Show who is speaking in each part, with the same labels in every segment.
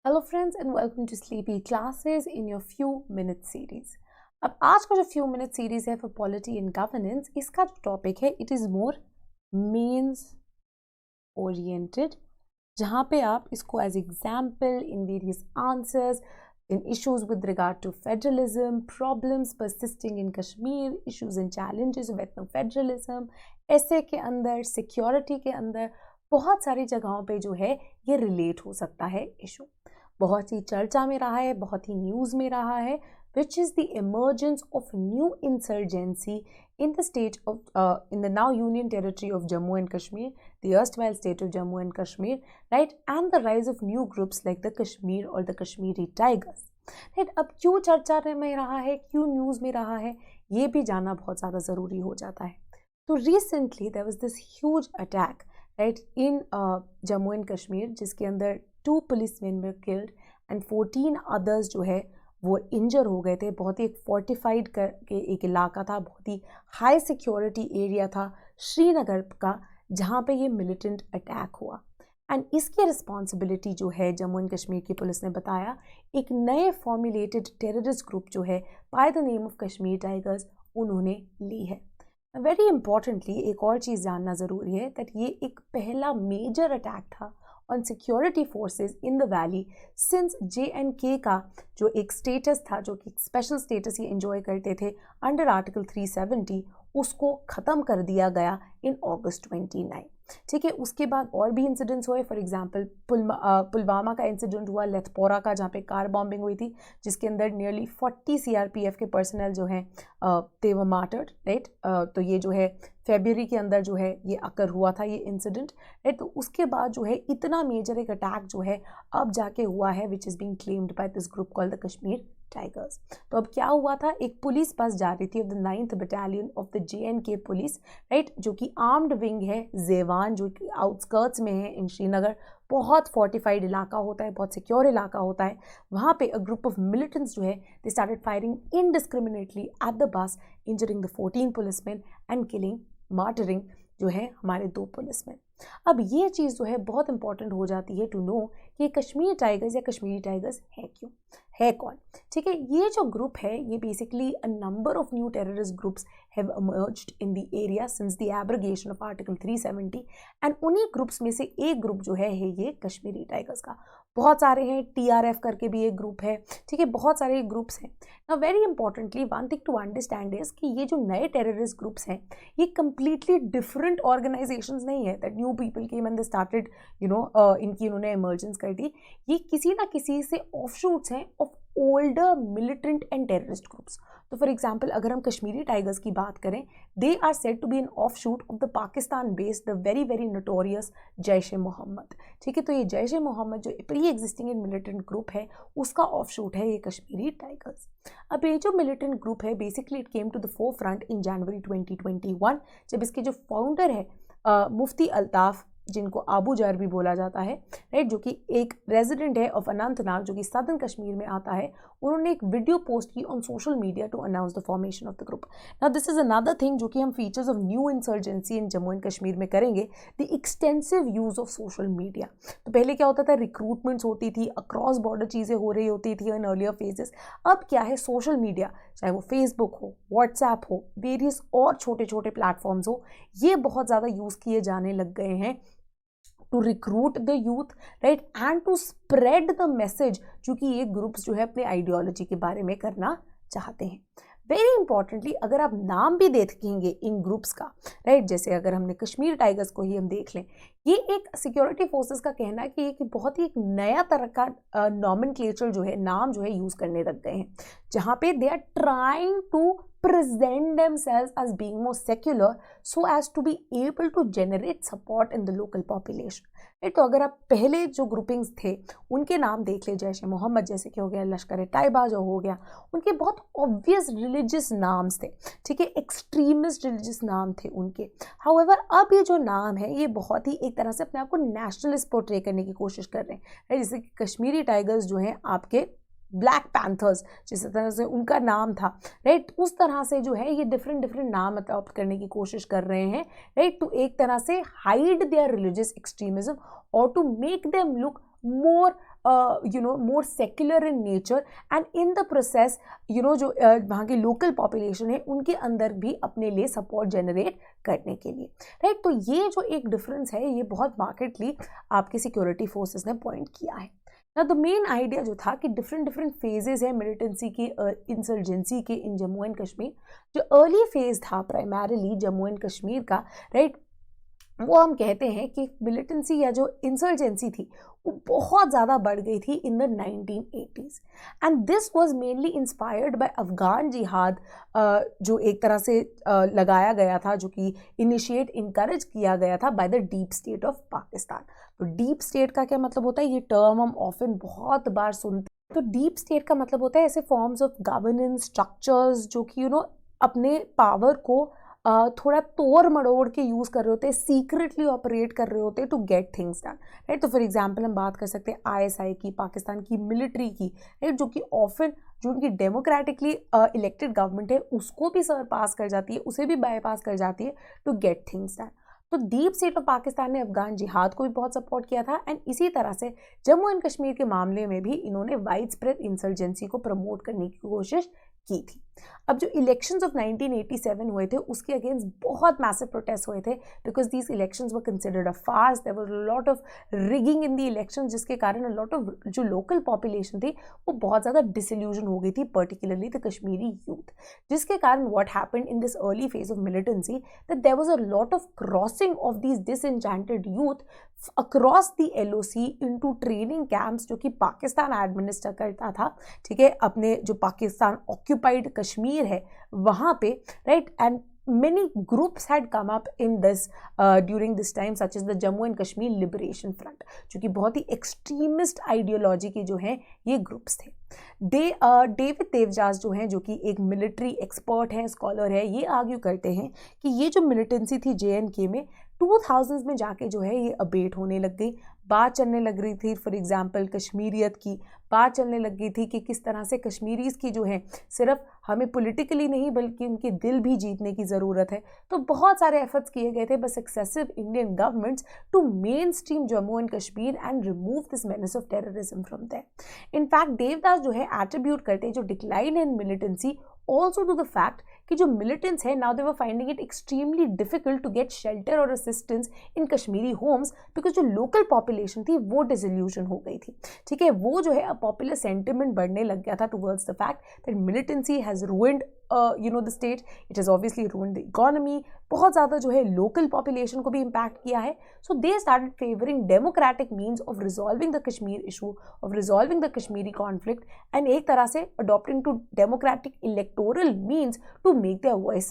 Speaker 1: Hello friends and welcome to sleepy classes in your few minute series. अब आज का जो फ्यू मिनट सीरीज है फॉर पॉलिटी एंड गवर्नेंस, इसका जो टॉपिक है it is more mains oriented, जहाँ पे आप इसको as example in various answers in issues with regard to federalism, problems persisting in Kashmir, issues and challenges with federalism, ऐसे के अंदर सिक्योरिटी के अंदर बहुत सारी जगहों पे जो है ये रिलेट हो सकता है इशू। बहुत ही चर्चा में रहा है, बहुत ही न्यूज़ में रहा है, which is the emergence of new insurgency in the state of in the now union territory of Jammu and Kashmir, the erstwhile state of Jammu and Kashmir, right, and the rise of new groups like the Kashmir or the Kashmiri Tigers, right। अब क्यों चर्चा में रहा है, क्यों news में रहा है, ये भी जानना बहुत ज़्यादा ज़रूरी हो जाता है। तो recently there was this huge attack, right, in Jammu and Kashmir, जिसके अंदर 2 policemen were killed and 14 others जो है वो इंजर हो गए थे। बहुत ही एक फोर्टिफाइड करके एक इलाका था, बहुत ही हाई सिक्योरिटी एरिया था श्रीनगर का, जहाँ पे ये मिलिटेंट अटैक हुआ। एंड इसकी रिस्पॉन्सिबिलिटी जो है जम्मू एंड कश्मीर की पुलिस ने बताया एक नए फॉर्मुलेटेड टेररिस्ट ग्रुप जो है by the name of Kashmir tigers, उन्होंने ली है। वेरी इंपॉर्टेंटली एक और चीज़ जानना ज़रूरी है दैट ये एक पहला मेजर अटैक था on security forces in the valley since J&K का जो एक स्टेटस था, जो कि स्पेशल स्टेटस ये एंजॉय करते थे अंडर आर्टिकल 370, उसको ख़त्म कर दिया गया इन अगस्त 29। ठीक है, उसके बाद और भी इंसिडेंट्स हुए। फॉर एग्जांपल पुलवामा का इंसिडेंट हुआ, लेथपोरा का, जहाँ पे कार बॉम्बिंग हुई थी, जिसके अंदर नियरली 40 CRPF के पर्सनल जो हैं दे वर मार्टर्ड, राइट। तो ये जो है फरवरी के अंदर जो है ये अकर हुआ था ये इंसिडेंट, राइट। तो उसके बाद जो है इतना मेजर एक अटैक जो है अब जाके हुआ है which is being claimed by this group called the Kashmir tigers. तो अब क्या हुआ था, एक पुलिस बस जा रही थी of the 9th battalion of the J&K police, right, जो कि आर्म्ड विंग है जेवान, जो कि आउटस्कर्ट्स में है इन श्रीनगर। बहुत फोर्टिफाइड इलाका होता है, बहुत सिक्योर इलाका होता है। वहाँ पे अ ग्रुप ऑफ मिलिटेंट्स जो है they started firing indiscriminately at the bus, injuring the 14 policeman and killing martyring जो है हमारे 2 पुलिसमैन। अब ये चीज़ जो है बहुत इंपॉर्टेंट हो जाती है टू नो कि कश्मीर टाइगर्स या कश्मीरी टाइगर्स है क्यों, है कौन। ठीक है, ये जो ग्रुप है ये basically a number of new terrorist groups have emerged in the area since the abrogation of article 370, and उन्हीं ग्रुप्स में से एक ग्रुप जो है ये कश्मीरी टाइगर्स का। बहुत सारे हैं, TRF करके भी एक ग्रुप है, ठीक है, बहुत सारे ग्रुप्स हैं। Now very importantly one thing to understand is कि ये जो नए टेररिस्ट ग्रुप्स हैं ये कंप्लीटली डिफरेंट ऑर्गेनाइजेशंस नहीं है that new people came and they started इनकी उन्होंने इमर्जेंस कर दी। ये किसी ना किसी से ऑफशूट्स हैं of older militant and terrorist groups. तो फॉर एग्जाम्पल अगर हम कश्मीरी टाइगर्स की बात करें, they are said to be an offshoot of the Pakistan based the very very notorious Jaish e Mohammed. ठीक है, तो ये जैश ए मोहम्मद जो pre existing and militant group है उसका ऑफशूट है ये कश्मीरी टाइगर्स। अब ये जो मिलिटेंट ग्रुप है basically it came to the fore front in January 2021, जब इसके जो फाउंडर है मुफ्ती अल्ताफ़, जिनको आबू जर भी बोला जाता है, राइट, जो कि एक रेजिडेंट है ऑफ अनंतनाग जो कि सदर्न कश्मीर में आता है, उन्होंने एक वीडियो पोस्ट की on social media to announce the formation of the group. Now this is another thing जो कि हम features of new insurgency in Jammu and Kashmir में करेंगे, the extensive use of social media. तो पहले क्या होता था, रिक्रूटमेंट्स होती थी, अक्रॉस बॉर्डर चीज़ें हो रही होती थी इन अर्लियर फेजेस। अब क्या है, सोशल मीडिया, चाहे वो फेसबुक हो, व्हाट्सएप हो, वेरियस और छोटे छोटे प्लेटफॉर्म्स हो, ये बहुत ज़्यादा यूज़ किए जाने लग गए हैं to recruit the youth, right, and to spread the message, चूँकि ये ग्रुप्स जो है अपने आइडियोलॉजी के बारे में करना चाहते हैं। वेरी इंपॉर्टेंटली अगर आप नाम भी देखेंगे इन ग्रुप्स का, राइट, जैसे अगर हमने कश्मीर टाइगर्स को ही हम देख लें, ये एक सिक्योरिटी फोर्सेस का कहना है कि ये बहुत ही एक नया तरह का नॉमेनक्लेचर जो है, नाम जो है यूज़ करने लग गए हैं, जहाँ पे they are trying to present themselves as being more secular so as to be able to generate support in the local population, right? तो अगर आप पहले जो ग्रुपिंग्स थे उनके नाम देख ले, जैश ए मोहम्मद जैसे कि हो गया, लश्कर ए तैयबा जो हो गया, उनके बहुत ऑब्वियस रिलीजियस नाम्स थे, ठीक है, एक्सट्रीमिस्ट रिलीजियस नाम थे उनके। हाउएवर अब ये जो नाम है ये बहुत ही एक तरह से अपने आप को नेशनलिस्ट पोर्ट्रे करने की कोशिश कर रहे हैं, जैसे कि कश्मीरी टाइगर्स जो हैं आपके ब्लैक पैंथर्स जिस तरह से उनका नाम था, राइट, उस तरह से जो है ये डिफरेंट नाम अडॉप्ट करने की कोशिश कर रहे हैं, राइट, टू एक तरह से हाइड देयर रिलीजियस एक्सट्रीमिज्म और to make them look more more secular in nature, and in the process जो वहाँ की local population है उनके अंदर भी अपने लिए support generate करने के लिए, राइट। तो ये जो एक difference है ये बहुत markedly आपके security forces ने point किया है। Now the main idea जो था कि different phases है militancy की, insurgency के in जम्मू एंड कश्मीर। जो early phase था primarily जम्मू एंड कश्मीर का, राइट, वो हम कहते हैं कि मिलिटेंसी या जो इंसर्जेंसी थी वो बहुत ज़्यादा बढ़ गई थी in the 1980s, and this was mainly inspired by Afghan जिहाद, जो एक तरह से लगाया गया था, जो कि इनिशिएट इनकरेज किया गया था by the deep state of Pakistan. तो डीप स्टेट का क्या मतलब होता है, ये टर्म हम ऑफन बहुत बार सुनते हैं। तो डीप स्टेट का मतलब होता है ऐसे फॉर्म्स ऑफ गवर्नेंस स्ट्रक्चर्स जो कि अपने पावर को थोड़ा तोड़ मड़ोड़ के यूज़ कर रहे होते हैं, सीक्रेटली ऑपरेट कर रहे होते हैं to get things done, right. तो फॉर एग्जांपल हम बात कर सकते हैं आईएसआई की, पाकिस्तान की मिलिट्री की, राइट, जो कि ऑफन जो उनकी डेमोक्रेटिकली इलेक्टेड गवर्नमेंट है उसको भी सरपास कर जाती है, उसे भी बाईपास कर जाती है टू गेट थिंग्स डन। तो डीप स्टेट ऑफ पाकिस्तान ने अफगान जिहाद को भी बहुत सपोर्ट किया था, एंड इसी तरह से जम्मू एंड कश्मीर के मामले में भी इन्होंने वाइड स्प्रेड इंसर्जेंसी को प्रमोट करने की कोशिश की थी। अब जो इलेक्शंस ऑफ 1987 हुए थे उसके अगेंस्ट बहुत मैसिव प्रोटेस्ट हुए थे, because these elections were considered a farce, there was a lot of rigging in the elections, जिसके कारण अ लॉट ऑफ जो लोकल पॉपुलेशन थी वो बहुत ज़्यादा डिसइल्यूजन हो गई थी, पर्टिकुलरली द कश्मीरी यूथ, जिसके कारण what happened in this early phase of militancy that there was a lot of crossing of these disenchanted youth across the LOC into training camps, जो कि पाकिस्तान एडमिनिस्टर करता था, ठीक है, अपने जो पाकिस्तान ऑक्यूपाइड कश्मीर है वहाँ पे, right. And many groups had come up in this during this time, such as the Jammu and Kashmir Liberation Front, जो कि बहुत ही एक्सट्रीमिस्ट आइडियोलॉजी के जो हैं ये ग्रुप्स थे। डेविड देवजास जो हैं, जो कि एक मिलिट्री एक्सपर्ट हैं, स्कॉलर है, ये आर्ग्यू करते हैं कि ये जो मिलिटेंसी थी J&K में 2000s में जाके जो है ये अबेट होने लग गई। बात चलने लग रही थी फॉर एग्जांपल कश्मीरियत की, बात चलने लग गई थी कि किस तरह से कश्मीरीज की जो है सिर्फ हमें पॉलिटिकली नहीं बल्कि उनके दिल भी जीतने की ज़रूरत है। तो बहुत सारे एफर्ट्स किए गए थे बस successive Indian governments to mainstream Jammu and Kashmir and remove this menace of terrorism from there. In fact Devdas जो है एट्रीब्यूट करते हैं जो decline in militancy also to the fact कि जो militants है now they were finding it extremely difficult to get shelter or assistance in Kashmiri homes because जो local population थी वो disillusion हो गई थी, ठीक है। वो जो है popular sentiment बढ़ने लग गया था towards the fact that militancy has ruined the state, it has obviously ruined the economy, बहुत ज़्यादा जो है local population को भी impact किया है। So they started favoring democratic means of resolving the Kashmir issue, of resolving the Kashmiri conflict, and एक तरह से adopting to democratic electoral means to make their voice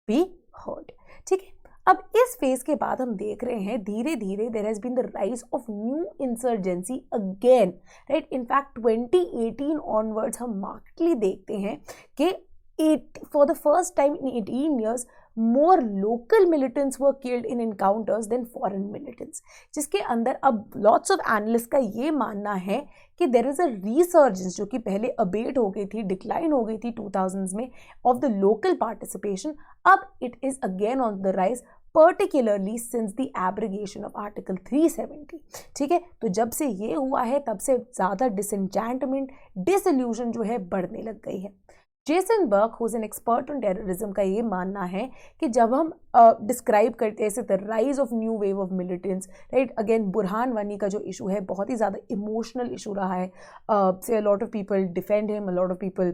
Speaker 1: be heard, ठीक है। अब इस फेज के बाद हम देख रहे हैं धीरे धीरे there has been the rise of new insurgency again, right. In fact 2018 onwards हम मार्केटली देखते हैं कि for the first time in 18 years more local militants were killed in encounters than foreign militants, जिसके अंदर अब lots of analysts का ये मानना है कि there is a resurgence जो कि पहले अबेट हो गई थी, डिक्लाइन हो गई थी 2000s में of the local participation, अब it is again on the rise, particularly since the abrogation of Article 370, ठीक है। तो जब से ये हुआ है तब से ज़्यादा डिसएन्चेंटमेंट, डिसइल्यूजन जो है बढ़ने लग गई है। Jason Burke who is an expert on terrorism का ये मानना है कि जब हम डिस्क्राइब करते हैं the rise of new wave of militants, right, again Burhan Wani का जो इशू है बहुत ही ज़्यादा इमोशनल इशू रहा है, से a lot of people defend him, a lot of people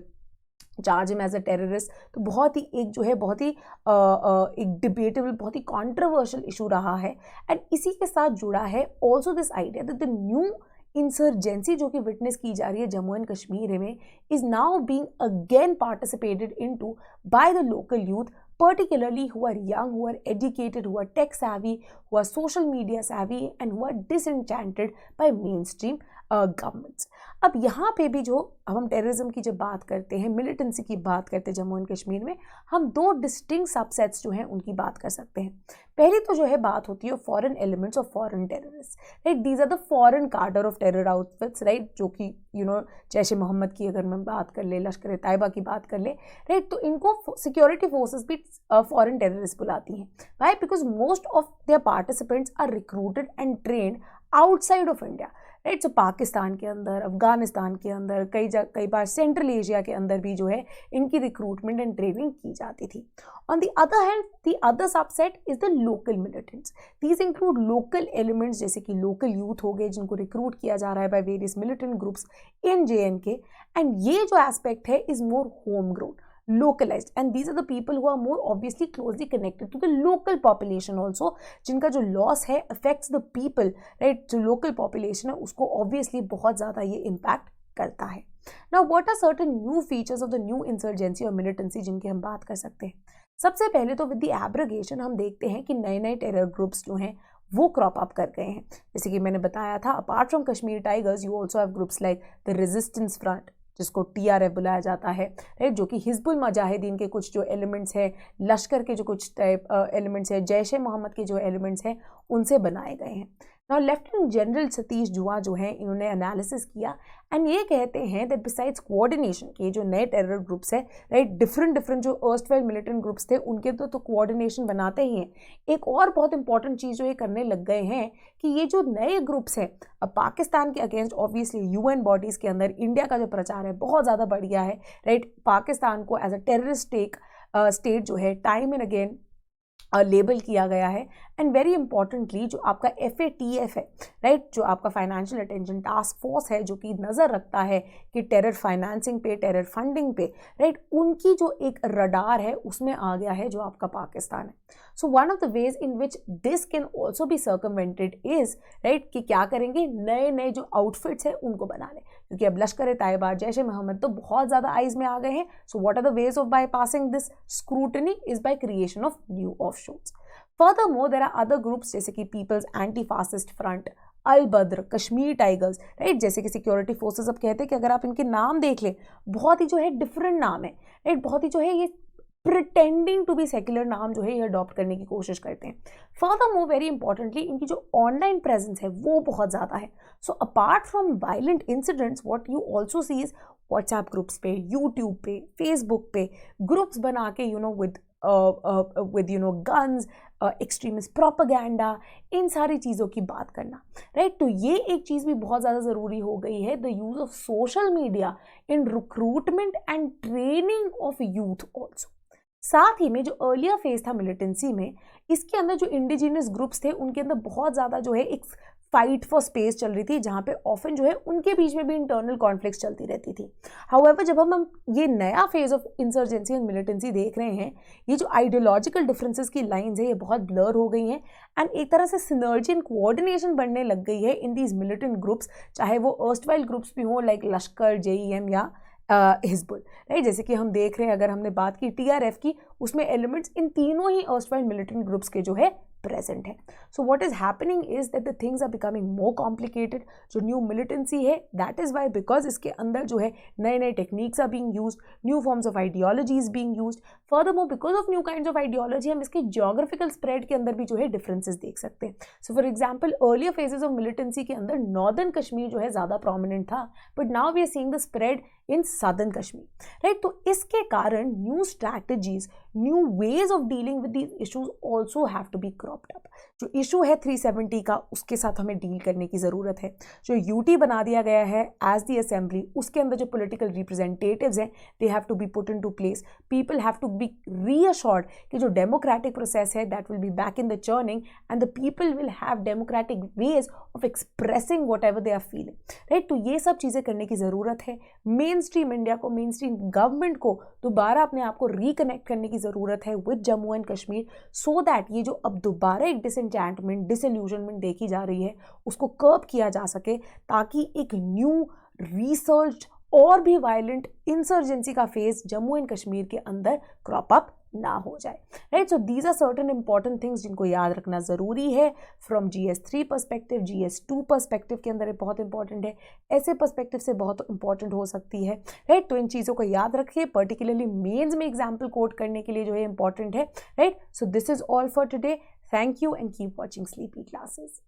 Speaker 1: charge him as a terrorist. तो बहुत ही एक जो है बहुत ही एक डिबेटेबल, बहुत ही कॉन्ट्रोवर्शियल इशू रहा है। एंड इसी के साथ जुड़ा है also this idea that the new insurgency जो कि विटनेस की जा रही है जम्मू एंड कश्मीर में is now being again participated into by the local youth, particularly who are young, who are educated, who are tech savvy, who are social media savvy and who are disenchanted by mainstream governments। अब यहाँ पे भी जो हम terrorism की जब बात करते हैं, मिलिटेंसी की बात करते हैं जम्मू एंड कश्मीर में, हम दो डिस्टिंक्ट सबसेट्स जो हैं उनकी बात कर सकते हैं। पहली तो जो है बात होती है foreign elements of foreign terrorist, right, these are the foreign cadre of terror outfits, right, जो कि जैश ए मोहम्मद की अगर मैं बात कर ले, लश्कर ए तैयबा की बात कर ले, राइट, तो इनको सिक्योरिटी फोर्सेस भी फॉरेन टेररिस्ट बुलाती हैं। Why? Because most of their participants are recruited and trained outside of India, right. So Pakistan के अंदर, अफगानिस्तान के अंदर, कई बार सेंट्रल एशिया के अंदर भी जो है इनकी रिक्रूटमेंट एंड ट्रेनिंग की जाती थी। On the other hand, the other subset is the local militants. These include local elements जैसे कि लोकल यूथ हो गए जिनको रिक्रूट किया जा रहा है by various militant groups in J&K, and ये जो एस्पेक्ट है is more home grown, localized, and these are the people who are more obviously closely connected to the local population also, जिनका जो loss है affects the people, right? जो local population है उसको obviously बहुत ज़्यादा ये impact करता है। Now what are certain new features of the new insurgency और militancy जिनकी हम बात कर सकते हैं? सबसे पहले तो with the abrogation हम देखते हैं कि नए नए टेरर ग्रुप्स जो हैं वो क्रॉप अप कर गए हैं। जैसे कि मैंने बताया था, apart from Kashmir tigers you also have groups like the resistance front, जिसको TRF बुलाया जाता है, राइट, जो कि हिजबुल मुजाहिदीन के कुछ जो एलिमेंट्स हैं, लश्कर के जो कुछ टाइप एलिमेंट्स हैं, जैश ए मोहम्मद के जो एलिमेंट्स हैं उनसे बनाए गए हैं। नाउ लेफ्टिनेंट जनरल सतीश जुआ जो है इन्होंने एनालिसिस किया एंड ये कहते हैं दैट बिसाइड्स कोऑर्डिनेशन के जो नए टेरर ग्रुप्स है, राइट, डिफरेंट जो अर्स्टवाइल मिलिटेंट ग्रुप्स थे उनके तो कोऑर्डिनेशन बनाते ही हैं। एक और बहुत इंपॉर्टेंट चीज़ जो ये करने लग गए हैं कि ये जो नए ग्रुप्स हैं, अब पाकिस्तान के अगेंस्ट ऑब्वियसली UN बॉडीज़ के अंदर इंडिया का जो प्रचार है बहुत ज़्यादा बढ़ गया है, राइट। पाकिस्तान को एज अ टेररिस्ट स्टेट जो है टाइम एंड अगेन लेबल किया गया है। एंड वेरी इंपॉर्टेंटली जो आपका FATF है, राइट, जो आपका फाइनेंशियल अटेंशन टास्क फोर्स है जो कि नज़र रखता है कि टेरर फाइनेंसिंग पे, टेरर फंडिंग पे, राइट, उनकी जो एक रडार है उसमें आ गया है जो आपका पाकिस्तान है। So one of the ways in which this can also be circumvented is, right, कि क्या करेंगे, नए नए जो आउटफिट्स हैं उनको बना लें, क्योंकि अब लश्कर तैयबा, जैश ए मोहम्मद तो बहुत ज़्यादा आइज में आ गए हैं। So what are the ways of by passing this scrutiny is by creation of new offshores. Furthermore, there are other groups जैसे कि peoples anti fascist front, Al Badr, Kashmir Tigers, right, जैसे कि सिक्योरिटी फोर्सेस। अब कहते हैं कि अगर आप इनके नाम देख लें, बहुत ही जो है डिफरेंट नाम है, राइट, बहुत ही जो है ये प्रिटेंडिंग टू बी सेक्युलर नाम जो है ये अडॉप्ट करने की कोशिश करते हैं। फर्दरमोर वेरी इंपॉर्टेंटली इनकी जो ऑनलाइन प्रेजेंस है वो बहुत ज़्यादा है। So apart from violent incidents what you also see is WhatsApp groups पे, यूट्यूब पे, फेसबुक पे ग्रुप्स बना के with guns, एक्सट्रीमिस्ट प्रोपेगेंडा, इन सारी चीज़ों की बात करना, राइट। तो ये एक चीज़ भी बहुत ज़्यादा ज़रूरी हो गई है, the use of social media in recruitment and training of youth also. साथ ही में जो अर्लियर फेज था मिलिटेंसी में, इसके अंदर जो इंडिजिनियस ग्रुप्स थे उनके अंदर बहुत ज़्यादा जो है एक फाइट फॉर स्पेस चल रही थी, जहाँ पे ऑफन जो है उनके बीच में भी इंटरनल कॉन्फ्लिक्ट्स चलती रहती थी। हाउएवर जब हम ये नया phase of insurgency and militancy देख रहे हैं, ये जो आइडियोलॉजिकल डिफरेंसेस की लाइंस है ये बहुत ब्लर हो गई हैं एंड एक तरह से सिनर्जी एंड कोऑर्डिनेशन बढ़ने लग गई है इन दीज मिलिटेंट ग्रुप्स, चाहे वो अर्स्टवाइल ग्रुप्स भी हों लाइक लश्कर, JEM या हिजबुल, राइट। जैसे कि हम देख रहे हैं, अगर हमने बात की TRF की, उसमें एलिमेंट्स इन तीनों ही अर्स्टवाइल मिलिटेंट ग्रुप्स के जो है प्रेजेंट है। So what is happening is that the things are becoming more complicated. जो न्यू मिलिटेंसी है दैट इज वाई बिकॉज इसके अंदर जो है नए नए techniques are being used, new forms of ideologies being used. Furthermore because of new kinds of ideology हम इसके ज्योग्राफिकल स्प्रेड के अंदर भी जो है डिफरेंसेस देख सकते हैं। So for example earlier phases of militancy के अंदर नॉर्दर्न कश्मीर जो है ज़्यादा प्रोमिनेंट था, but now we are seeing the spread in southern Kashmir, right. तो इसके कारण new strategies, new ways of dealing with these issues also have to be cropped up. जो इशू है 370 का, उसके साथ हमें डील करने की ज़रूरत है। जो UT बना दिया गया है एज दी असेंबली, उसके अंदर जो पॉलिटिकल रिप्रेजेंटेटिव्स हैं they have to be put into place. People have to be reassured कि जो डेमोक्रेटिक प्रोसेस है that will be back in the churning and the people will have democratic ways of expressing whatever they are feeling, right. तो ये सब चीज़ें करने की ज़रूरत है। मेन स्ट्रीम इंडिया को, मेन स्ट्रीम गवर्नमेंट को दोबारा अपने आप को रिकनेक्ट करने की ज़रूरत है with Jammu and Kashmir, so that ये जो अब दोबारा एक डिसएंचैंटमेंट, डिसइल्यूजनमेंट देखी जा रही है उसको कर्ब किया जा सके, ताकि एक न्यू रिसर्च और भी वायलेंट इंसर्जेंसी का फेज जम्मू एंड कश्मीर के अंदर क्रॉप अप ना हो जाए, right. So these are certain important things जिनको याद रखना ज़रूरी है from GS3 perspective, GS2 perspective के अंदर बहुत इंपॉर्टेंट है, ऐसे पर्सपेक्टिव से बहुत इंपॉर्टेंट हो सकती है, राइट। तो इन चीज़ों को याद रखिए, पर्टिकुलरली मेंस में एग्जाम्पल कोट करने के लिए जो है इंपॉर्टेंट है, right. So this is all for today. Thank you and keep watching sleepy classes.